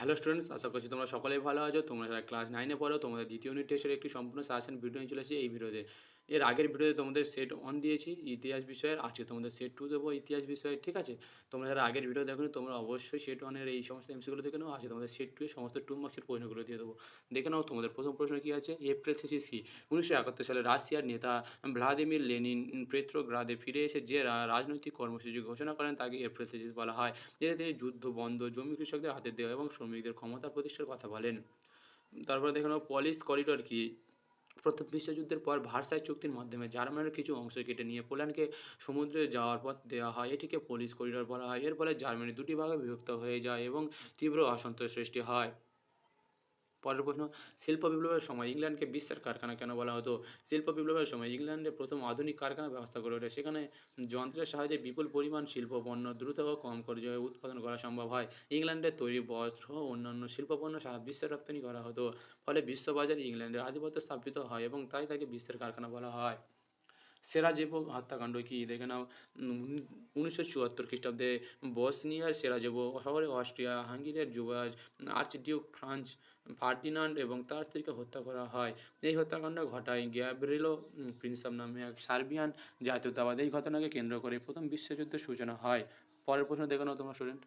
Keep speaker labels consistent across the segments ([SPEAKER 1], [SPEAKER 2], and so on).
[SPEAKER 1] Hello students, আশা করছি তোমরা সকলেই ভালো আছো। তোমরা যারা ক্লাস 9 এ পড়ো, তোমাদের দ্বিতীয় ইউনিট টেস্টের একটি সম্পূর্ণ সাজেশন ভিডিও নিয়ে চলে এসেছি এই ভিডিওতে। এর আগের ভিডিওতে তোমাদের সেট 1 দিয়েছি ইতিহাস বিষয়ের, আজকে তোমাদের সেট 2 দেবো ইতিহাস বিষয়ের, ঠিক আছে? তোমরা যারা আগের ভিডিও দেখোনি তোমরা অবশ্যই সেট 1 এর এই সমস্ত এমসিকিউগুলো দেখে নাও। আজকে তোমাদের সেট 2 এর সমস্ত 2 মার্কসের প্রশ্নগুলো দিয়ে দেবো। দেখে নাও তোমাদের প্রথম প্রশ্ন কি আছে। এপ্রিল থিসিস কি? 1971 সালে রাশিয়ার নেতা ভ্লাদিমির লেনিন পেট্রোগ্রাদে ফিরে এসে যে রাজনৈতিক কর্মসূচি ঘোষণা করেন তাকে এপ্রিল থিসিস বলা হয়। এতে তিনি যুদ্ধ বন্ধ, জমি কৃষকদের হাতে দেওয়া এবং শ্রমিকদের ক্ষমতা প্রতিষ্ঠার কথা বলেন। তারপরে দেখে নাও পলিশ করিডোর কি? প্রথম বিশ্বযুদ্ধের পর ভার্সাই চুক্তির মাধ্যমে জার্মানির কিছু অংশ কেটে নিয়ে পোল্যান্ডকে সমুদ্রে যাওয়ার পথ দেওয়া হয়। এটিকে পলিশ করিডোর বলা হয়। এর ফলে জার্মানি দুটি ভাগে বিভক্ত হয়ে যায় এবং তীব্র অসন্তোষ সৃষ্টি হয়। পরের প্রশ্ন, শিল্প বিপ্লবের সময় ইংল্যান্ডকে বিশ্বের কারখানা কেন বলা হতো? শিল্প বিপ্লবের সময় ইংল্যান্ডে প্রথম আধুনিক কারখানা ব্যবস্থা গড়ে ওঠে। সেখানে যন্ত্রের সাহায্যে বিপুল পরিমাণ শিল্প পণ্য দ্রুত ও কম খরচে উৎপাদন করা সম্ভব হয়। ইংল্যান্ডের তৈরি বস্ত্র ও অন্যান্য শিল্পপণ্য সারা বিশ্বে রপ্তানি করা হতো। ফলে বিশ্ববাজারে ইংল্যান্ডের আধিপত্য স্থাপিত হয় এবং তাই তাকে বিশ্বের কারখানা বলা হয়। সেরাজেভো হত্যাকাণ্ড কি? দেখে নাও। 1974 খ্রিস্টাব্দে বসনিয়ার সেরাজেভো শহরে অস্ট্রিয়া হাঙ্গেরির যুবরাজ আর্চডিউক ফ্রাঞ্জ ফার্ডিনান্ড এবং তার স্ত্রীকে হত্যা করা হয়। এই হত্যাকাণ্ড ঘটায় গ্যাব্রিলো প্রিন্সাপ নামে এক সার্বিয়ান জাতীয়তাবাদী। এই ঘটনাকে কেন্দ্র করে প্রথম বিশ্বযুদ্ধের সূচনা হয়। পরের প্রশ্ন দেখে নাও তোমরা স্টুডেন্ট।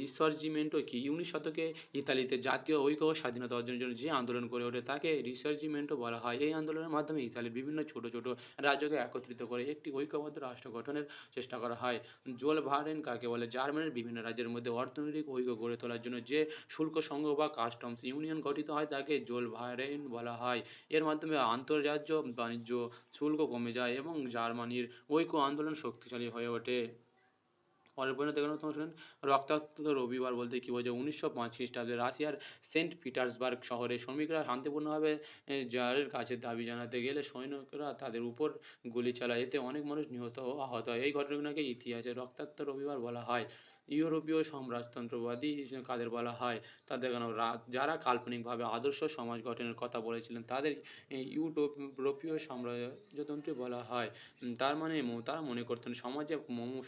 [SPEAKER 1] রিসার্জিমেন্টো কি? 19 শতকে ইতালিতে জাতীয় ঐক্য ও স্বাধীনতা অর্জনের জন্য যে আন্দোলন গড়ে ওঠে তাকে রিসার্জিমেন্টো বলা হয়। এই আন্দোলনের মাধ্যমে ইতালির বিভিন্ন ছোট ছোট রাজ্যকে একত্রিত করে একটি ঐক্যবদ্ধ রাষ্ট্র গঠনের চেষ্টা করা হয়। জোল ভারেন কাকে বলে? জার্মানির বিভিন্ন রাজ্যের মধ্যে অর্থনৈতিক ঐক্য গড়ে তোলার জন্য যে শুল্ক সংঘ বা কাস্টমস ইউনিয়ন গঠিত হয় তাকে জোল ভারেন বলা হয়। এর মাধ্যমে আন্তর্রাজ্য বাণিজ্য শুল্ক কমে যায় এবং জার্মানির ঐক্য আন্দোলন শক্তিশালী হয়ে ওঠে। পরের প্রশ্ন দেখে নাও তোমার শুনুন। রক্তাক্ত রবিবার বলতে কী বোঝায়? 1905 খ্রিস্টাব্দে রাশিয়ার সেন্ট পিটার্সবার্গ শহরে শ্রমিকরা শান্তিপূর্ণভাবে জারের কাছে দাবি জানাতে গেলে সৈনিকরা তাদের উপর গুলি চালায়। এতে অনেক মানুষ নিহত ও আহত হয়। এই ঘটনাকে ইতিহাসে রক্তাক্ত রবিবার বলা হয়। ইউরোপীয় সমাজতন্ত্রবাদী কাদের বলা হয়? তাদের কেন যারা কাল্পনিকভাবে আদর্শ সমাজ গঠনের কথা বলেছিলেন তাদের ইউরোপীয় সাম্রাজ্যতন্ত্রী বলা হয়। তার মানে তারা মনে করতেন সমাজে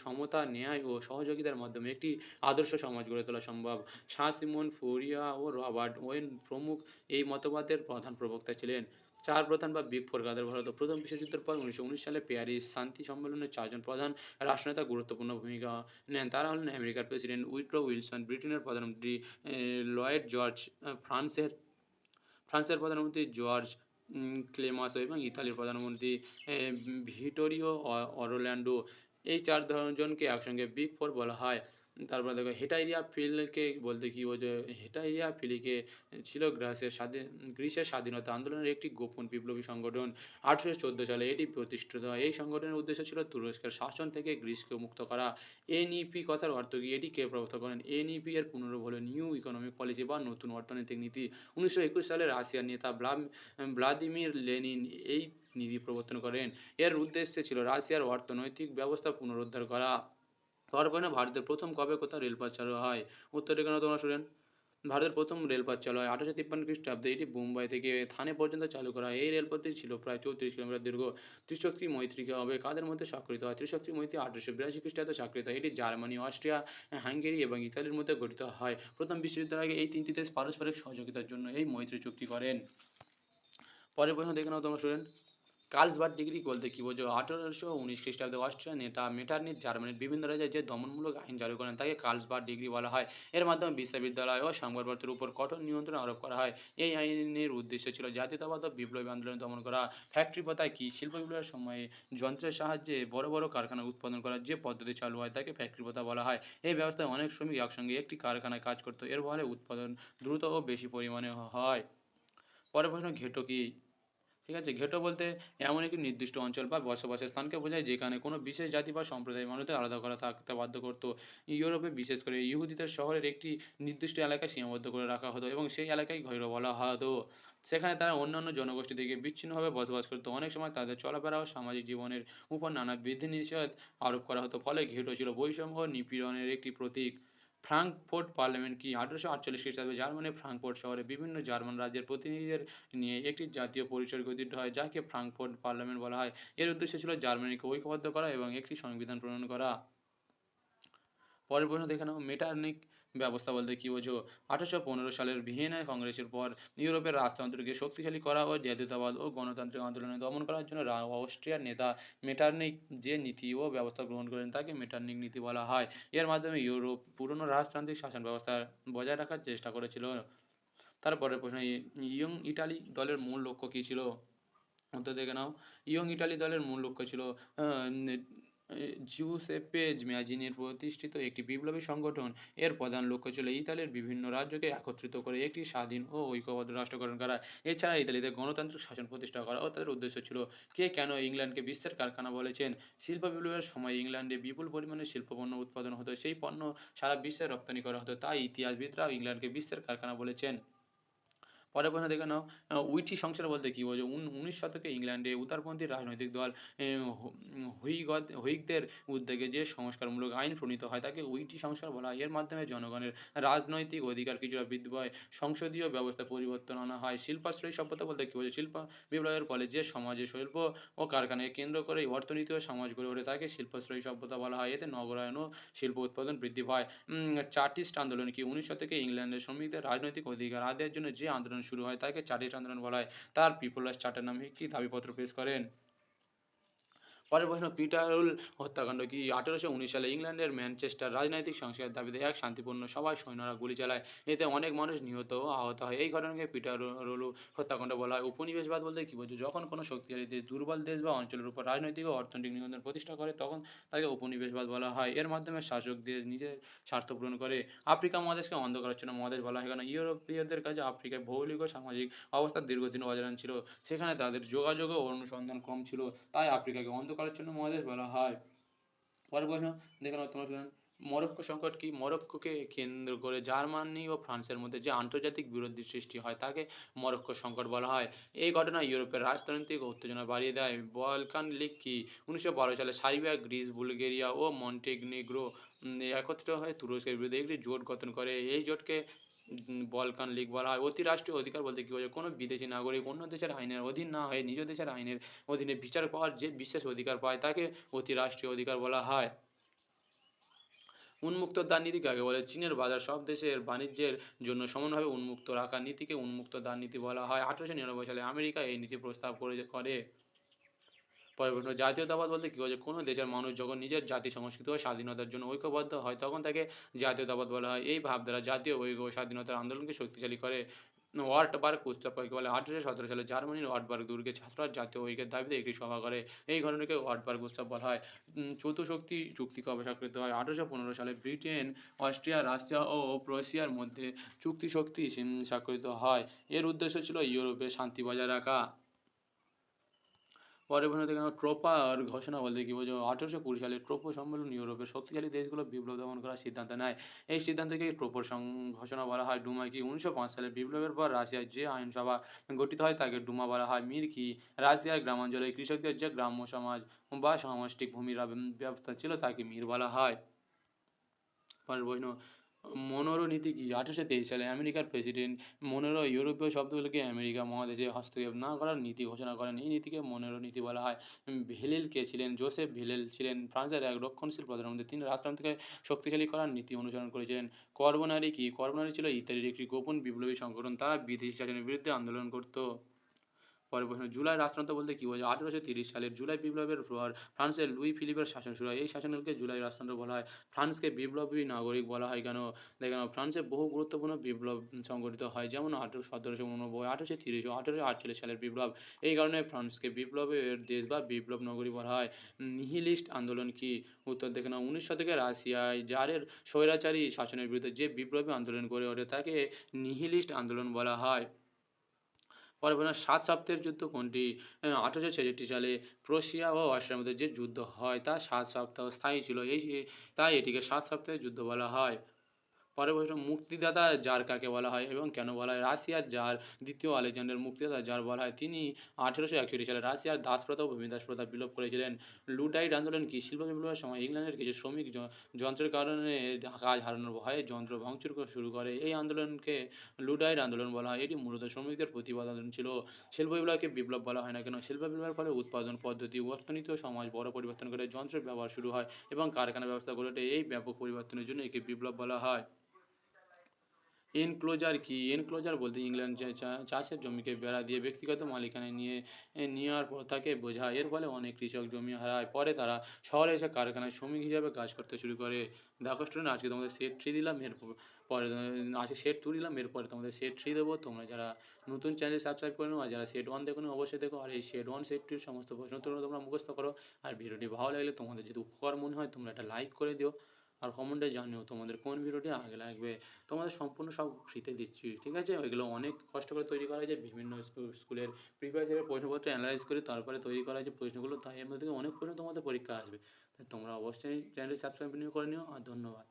[SPEAKER 1] সমতা, ন্যায় ও সহযোগিতার মাধ্যমে একটি আদর্শ সমাজ গড়ে তোলা সম্ভব। সিমন ফুরিয়া ও রবার্ট ওয়েন প্রমুখ এই মতবাদের প্রধান প্রবক্তা ছিলেন। চার প্রধান বা বিগ ফোর কাদের বলা হতো? প্রথম বিশ্বযুদ্ধের পর 1919 সালে প্যারিস শান্তি সম্মেলনে চারজন প্রধান রাষ্ট্রনেতা গুরুত্বপূর্ণ ভূমিকা নেন। তারা হলেন আমেরিকার প্রেসিডেন্ট উইড্রো উইলসন, ব্রিটেনের প্রধানমন্ত্রী লয়েড জর্জ, ফ্রান্সের ফ্রান্সের প্রধানমন্ত্রী জর্জ ক্লেমাসো এবং ইতালির প্রধানমন্ত্রী ভিটোরিও অরল্যান্ডো। এই ৪ জনকে একসঙ্গে বিগ ফোর বলা হয়। তারপরে দেখো হেটাইরিয়া ফিলকে বলতে কী বোঝায়? হেটাইরিয়া ফিলিকে ছিল গ্রিসের স্বাধীনতা আন্দোলনের একটি গোপন বিপ্লবী সংগঠন। 1814 সালে এটি প্রতিষ্ঠিত হয়। এই সংগঠনের উদ্দেশ্য ছিল তুরস্কের শাসন থেকে গ্রিসকে মুক্ত করা। এনইপি কথার অর্থ কী? এটি কে প্রবর্তন করেন? এনইপি এর পুনরূপ হলো নিউ ইকোনমিক পলিসি বা নতুন অর্থনৈতিক নীতি। 1921 সালে রাশিয়ার নেতা ভ্লাদিমির লেনিন এই নীতি প্রবর্তন করেন। এর উদ্দেশ্য ছিল রাশিয়ার অর্থনৈতিক ব্যবস্থা পুনরুদ্ধার করা। তারপরে ভারতের প্রথম কবে কোথাও রেলপথ চালু হয়? উত্তরে কেন তোমরা শুনেন। ভারতের প্রথম রেলপথ চালু হয় 1853 খ্রিস্টাব্দে। এটি মুম্বাই থেকে থানে পর্যন্ত চালু করা হয়। এই রেলপথটি ছিল প্রায় 34 কিলোমিটার দীর্ঘ। ত্রিশক্তি মৈত্রী হবে কাদের মধ্যে স্বাক্ষরিত হয়? ত্রিশক্তি মৈত্রী 1882 খ্রিস্টাব্দে স্বাক্ষরিত হয়। এটি জার্মানি, অস্ট্রিয়া, হাঙ্গেরি এবং ইতালির মধ্যে গঠিত হয়। প্রথম বিশ্বযুদ্ধের আগে এই তিনটি দেশ পারস্পরিক সহযোগিতার জন্য এই মৈত্রী চুক্তি করেন। পরের প্রশ্ন দেখে নাও তোমরা স্টুডেন্ট। কার্লসবার্গ ডিগ্রি বলতে কী বোঝো? 1819 খ্রিস্টাব্দে অস্ট্রিয়ার নেতা মেটারনিচ জার্মানির বিভিন্ন রাজ্যে যে দমনমূলক আইন চালু করেন তাকে কার্লসবার্গ ডিগ্রি বলা হয়। এর মাধ্যমে বিশ্ববিদ্যালয় ও সংবাদপত্রের উপর কঠোর নিয়ন্ত্রণ আরোপ করা হয়। এই আইনের উদ্দেশ্য ছিল জাতীয়তাবাদ ও বিপ্লবী আন্দোলন দমন করা। ফ্যাক্টরি প্রথা কী? শিল্প বিপ্লবের সময়ে যন্ত্রের সাহায্যে বড় বড় কারখানা উৎপাদন করার যে পদ্ধতি চালু হয় তাকে ফ্যাক্টরি প্রথা বলা হয়। এই ব্যবস্থায় অনেক শ্রমিক একসঙ্গে একটি কারখানায় কাজ করত। এর ফলে উৎপাদন দ্রুত ও বেশি পরিমাণে হয়। পরের প্রশ্ন, ঘেটো কী? ঠিক আছে? ঘেটো বলতে এমন একটি নির্দিষ্ট অঞ্চল বা বসবাসের স্থানকে বোঝায় যেখানে কোনো বিশেষ জাতি বা সম্প্রদায়ের মানুষদের আলাদা করা থাকতে বাধ্য করত। ইউরোপে বিশেষ করে ইহুদিদের শহরের একটি নির্দিষ্ট এলাকায় সীমাবদ্ধ করে রাখা হতো এবং সেই এলাকায় ঘেটো বলা হতো। সেখানে তারা অন্যান্য জনগোষ্ঠী থেকে বিচ্ছিন্নভাবে বসবাস করত। অনেক সময় তাদের চলাফেরা ও সামাজিক জীবনের উপর নানা বিধিনিষেধ আরোপ করা হতো। ফলে ঘেটো ছিল বৈষম্য ও নিপীড়নের একটি প্রতীক। ফ্রাঙ্কফুর্ট পার্লামেন্ট কি? 1848 খ্রিস্টাব্দে জার্মানির ফ্রাঙ্কফুর্ট শহরে বিভিন্ন জার্মান রাজ্যের প্রতিনিধিদের নিয়ে একটি জাতীয় পরিষদ গঠিত হয় যাকে ফ্রাঙ্কফুর্ট পার্লামেন্ট বলা হয়। এর উদ্দেশ্য ছিল জার্মানিকে ঐক্যবদ্ধ করা এবং একটি সংবিধান প্রণয়ন করা। পরের প্রশ্ন দেখে নাও, মেটারনিক ব্যবস্থা বলতে কী বোঝো? ১৮১৫ সালের ভিয়েনা কংগ্রেসের পর ইউরোপের রাজতন্ত্রকে শক্তিশালী করা ও জাতীয়তাবাদ ও গণতান্ত্রিক আন্দোলনে দমন করার জন্য অস্ট্রিয়ার নেতা মেটারনিক যে নীতি ও ব্যবস্থা গ্রহণ করেন তাকে মেটারনিক নীতি বলা হয়। এর মাধ্যমে ইউরোপ পুরনো রাজতান্ত্রিক শাসন ব্যবস্থা বজায় রাখার চেষ্টা করেছিল। তারপরের প্রশ্ন, ইয়ং ইটালি দলের মূল লক্ষ্য কী ছিল? উত্তর দেখে নাও। ইয়ং ইটালি দলের মূল লক্ষ্য ছিল আ নে এ জিউসেপ্পে ম্যাজিনির প্রতিষ্ঠিত একটি বিপ্লবী সংগঠন। এর প্রধান লক্ষ্য ছিল ইতালির বিভিন্ন রাজ্যকে একত্রিত করে একটি স্বাধীন ও ঐক্যবদ্ধ রাষ্ট্র গঠন করা। এছাড়া ইতালিতে গণতান্ত্রিক শাসন প্রতিষ্ঠা করা ও তাদের উদ্দেশ্য ছিল কে কেন ইংল্যান্ডকে বিশ্বের কারখানা বলেছেন। শিল্প বিপ্লবের সময় ইংল্যান্ডে বিপুল পরিমাণে শিল্পপণ্য উৎপাদন হতো। সেই পণ্য সারা বিশ্বে রপ্তানি করা হতো। তাই ইতিহাসবিদরা ইংল্যান্ডকে বিশ্বের কারখানা বলেছেন। পরের প্রশ্ন দেখে নাও, উইটি সংস্কার বলতে কী বোঝো? ১৯ শতকে ইংল্যান্ডে উদারপন্থী রাজনৈতিক দল হুইগদের উদ্যোগে যে সংস্কারমূলক আইন প্রণীত হয় তাকে উইটি সংস্কার বলা হয়। এর মাধ্যমে জনগণের রাজনৈতিক অধিকার কিছুটা বৃদ্ধি পায়। সংসদীয় ব্যবস্থায় পরিবর্তন আনা হয়। শিল্পাশ্রয়ী সভ্যতা বলতে কী বোঝো? শিল্প বিপ্লবের ফলে যে সমাজে শিল্প ও কারখানাকে কেন্দ্র করে অর্থনীতি ও সমাজ গড়ে ওঠে তাকে শিল্পাশ্রয়ী সভ্যতা বলা হয়। এতে নগরায়ন ও শিল্প উৎপাদন বৃদ্ধি পায়। চার্টিস্ট আন্দোলন কি? ১৯ শতকে ইংল্যান্ডের শ্রমিকদের রাজনৈতিক অধিকার আদায়ের জন্য যে আন্দোলন শুরু হয় তাকে চার্টিস্ট আন্দোলন বলা হয়। তার পিপলার্স চার্টার নামে কি দাবিপত্র পেশ করেন? পরের প্রশ্ন, পিটারুল হত্যাকাণ্ড কি? ১৮১৯ সালে ইংল্যান্ডের ম্যানচেস্টার রাজনৈতিক সংস্কারের দাবিতে এক শান্তিপূর্ণ সভায় সৈন্যরা গুলি চালায়। এতে অনেক মানুষ নিহত ও আহত হয়। এই ঘটনাকে পিটারুলু হত্যাকাণ্ড বলা হয়। উপনিবেশবাদ বলতে কী বোঝো? যখন কোনো শক্তিশালী দেশ দুর্বল দেশ বা অঞ্চলের উপর রাজনৈতিক ও অর্থনৈতিক নিয়ন্ত্রণ প্রতিষ্ঠা করে তখন তাকে উপনিবেশবাদ বলা হয়। এর মাধ্যমে শাসক দেশ নিজের স্বার্থ পূরণ করে। আফ্রিকা মহাদেশকে অন্ধকারাচ্ছন্ন মহাদেশ বলা হয় কেন? ইউরোপীয়দের কাছে আফ্রিকায় ভৌগোলিক ও সামাজিক অবস্থা দীর্ঘদিন অজানা ছিল। সেখানে তাদের যোগাযোগ ও অনুসন্ধান কম ছিল। তাই আফ্রিকাকে অন্ধকারাচ্ছন্ন মহাদেশ বলা হয়। পরের প্রশ্ন দেখে নাও তোমরা শুনুন। মরক্কো সংকট কি? মরক্কোকে কেন্দ্র করে জার্মানি ও ফ্রান্সের মধ্যে যে আন্তর্জাতিক বিরোধের সৃষ্টি হয় তাকে মরক্কো সংকট বলা হয়। এই ঘটনা ইউরোপের রাজনৈতিক উত্তেজনা বাড়িয়ে দেয়। বলকান লিগ কি? ১৯১২ সালে সার্বিয়া, গ্রিস, বুলগেরিয়া ও মন্টেনেগ্রো একত্রিত হয়ে তুরস্কের বিরুদ্ধে একটি জোট গঠন করে। এই জোটকে বলকান লিগ বলা হয়। অতিরাষ্ট্রীয় অধিকার বলতে কী বোঝায়? কোনো বিদেশী নাগরিক অন্য দেশের আইনের অধীন না হয়ে নিজ দেশের আইনের অধীনে বিচার পাওয়ার যে বিশেষ অধিকার পায় তাকে অতিরাষ্ট্রীয় অধিকার বলা হয়। উন্মুক্ত দ্বার নীতি কাকে বলে? চীনের বাজার সব দেশের বাণিজ্যের জন্য সমানভাবে উন্মুক্ত রাখার নীতিকে উন্মুক্ত দ্বার নীতি বলা হয়। ১৮৯৯ সালে আমেরিকা এই নীতি প্রস্তাব করে। পরের প্রশ্ন, জাতীয়তাবাদ বলতে কী বোঝায়? কোনো দেশের মানুষ যখন নিজের জাতি, সংস্কৃতি ও স্বাধীনতার জন্য ঐক্যবদ্ধ হয় তখন তাকে জাতীয়তাবাদ বলা হয়। এই ভাবধারা জাতীয় ঐক্য ও স্বাধীনতার আন্দোলনকে শক্তিশালী করে। ওয়ার্টবার্গ প্রস্তাব কাকে বলে? ১৮১৭ সালে জার্মানির ওয়ার্টবার্গ দুর্গে ছাত্ররা জাতীয় ঐক্যের দাবিতে একটি সভা করে। এই ঘটনাকে ওয়ার্টবার্গ উৎসব বলা হয়। চতুশক্তি চুক্তি কবে স্বাক্ষরিত হয়? ১৮১৫ সালে ব্রিটেন, অস্ট্রিয়া, রাশিয়া ও প্রুশিয়ার মধ্যে চুক্তি স্বাক্ষরিত হয়। এর উদ্দেশ্য ছিল ইউরোপে শান্তি বজায় রাখা। পরের প্রশ্ন থেকে নাও, ট্রোপার ঘোষণা বলতে কী বোঝো? ১৮২০ সালে ট্রোপো সম্মেলন ইউরোপের শক্তিশালী দেশগুলো বিপ্লব দমন করার সিদ্ধান্ত নেয়। এই সিদ্ধান্তকে ট্রোপোর ঘোষণা বলা হয়। ডুমা কি? ১৯০৫ সালে বিপ্লবের পর রাশিয়ায় যে আইনসভা গঠিত হয় তাকে ডুমা বলা হয়। মির কি? রাশিয়ার গ্রামাঞ্চলে কৃষকদের যে গ্রাম্য সমাজ বা সমষ্টিক ভূমির ব্যবস্থা ছিল তাকে মির বলা হয়। পরের প্রশ্ন, মনোরো নীতি কি? ১৮২৩ সালে আমেরিকার প্রেসিডেন্ট মনোরো ইউরোপীয় শব্দগুলোকে আমেরিকা মহাদেশে হস্তক্ষেপ না করার নীতি ঘোষণা করেন। এই নীতিকে মনোরো নীতি বলা হয়। ভেলেল কে ছিলেন? জোসেফ ভেলেল ছিলেন ফ্রান্সের এক রক্ষণশীল প্রধানমন্ত্রী। তিনি রাজতন্ত্রকে শক্তিশালী করার নীতি অনুসরণ করেছিলেন। কর্বনারি কি? কর্বনারি ছিল ইতালির একটি গোপন বিপ্লবী সংগঠন। তারা বিদেশি শাসনের বিরুদ্ধে আন্দোলন করত। পরের প্রশ্ন, জুলাই রাজতন্ত্র বলতে কী বোঝায়? ১৮৩০ সালের জুলাই বিপ্লবের পর ফ্রান্সের লুই ফিলিপের শাসন শুরু হয়। এই শাসনকালকে জুলাই রাজতন্ত্র বলা হয়। ফ্রান্সকে বিপ্লবী নাগরিক বলা হয় কেন? দেখে নাও, ফ্রান্সে বহু গুরুত্বপূর্ণ বিপ্লব সংঘটিত হয় যেমন ১৭৮৯, ১৮৩০ ও ১৮৪৮ সালের বিপ্লব। এই কারণে ফ্রান্সকে বিপ্লবের দেশ বা বিপ্লব নগরী বলা হয়। নিহিলিস্ট আন্দোলন কি? উত্তর দেখে নাও, ১৯ শতকে রাশিয়ায় জারের স্বৈরাচারী শাসনের বিরুদ্ধে যে বিপ্লবী আন্দোলন গড়ে ওঠে তাকে নিহিলিস্ট আন্দোলন বলা হয়। পরের প্রশ্ন, ৭ সপ্তাহের যুদ্ধ কোনটি? ১৮৬৬ সালে প্রুশিয়া ও অস্ট্রিয়ার মধ্যে যে যুদ্ধ হয় তা ৭ সপ্তাহ স্থায়ী ছিল। তাই এটিকে ৭ সপ্তাহের যুদ্ধ বলা হয়। পরের প্রশ্ন, মুক্তিদাতা জার কাকে বলা হয় এবং কেন বলা হয়? রাশিয়ার জার দ্বিতীয় আলেকজান্ডার মুক্তিদাতা জার বলা হয়। তিনি 1861 সালে রাশিয়ার দাসপ্রথা ও ভূমিদাস প্রথা বিলোপ করেছিলেন। লুডাইট আন্দোলন কি? শিল্প বিপ্লবের সময় ইংল্যান্ডের কিছু শ্রমিক যন্ত্রের কারণে কাজ হারানোর ভয়ে যন্ত্র ভাঙচুর শুরু করে। এই আন্দোলনকে লুডাইট আন্দোলন বলা হয়। এটি মূলত শ্রমিকদের প্রতিবাদ আন্দোলন ছিল। শিল্প বিপ্লবকে বিপ্লব বলা হয় না কেন? শিল্প বিপ্লবের ফলে উৎপাদন পদ্ধতি, অর্থনীতি ও সমাজ বড় পরিবর্তন করে যন্ত্রের ব্যবহার শুরু হয় এবং কারখানা ব্যবস্থা গড়ে ওঠে। এই ব্যাপক পরিবর্তনের জন্য একে বিপ্লব বলা হয়। এনক্লোজার কি? এনক্লোজার বলতে ইংল্যান্ড যে চাষের জমিকে বেড়া দিয়ে ব্যক্তিগত মালিকানায় নেওয়ার প্রথাকে বোঝায়। এর ফলে অনেক কৃষক জমি হারায়। পরে তারা শহরে এসে কারখানায় শ্রমিক হিসাবে কাজ করতে শুরু করে। দেখো স্টুডেন্ট, আজকে তোমাদের সেট 3 দিলাম, পরে আজকে সেট 2 দিলাম, এরপরে তোমাদের সেট 3 দেবো। তোমরা যারা নতুন চ্যানেল সাবস্ক্রাইব করে নাও, আর যারা সেট 1 দেখো নি অবশ্যই দেখো। আর এই সেট 1 সেট 2 এর সমস্ত প্রশ্ন উত্তরগুলো তোমরা মুখস্থ করো। আর ভিডিওটি ভালো লাগলে, তোমাদের যদি উপকার মনে হয়, তোমরা একটা লাইক করে দিও। আর কমেন্টে জানিও তোমাদের কোন ভিডিওটি আগে লাগবে। তোমাদের সম্পূর্ণ সব ফ্রিতে দিচ্ছি, ঠিক আছে? ওইগুলো অনেক কষ্ট করে তৈরি করা হয়েছে, বিভিন্ন স্কুলের প্রিভিয়াস ইয়ারের প্রশ্নপত্র অ্যানালাইজ করে তারপরে তৈরি করা হয়েছে প্রশ্নগুলো। তাই এর মধ্যে থেকে অনেক প্রশ্ন তোমাদের পরীক্ষা আসবে। তাই তোমরা অবশ্যই চ্যানেলটি সাবস্ক্রাইব করে নিও। আর ধন্যবাদ।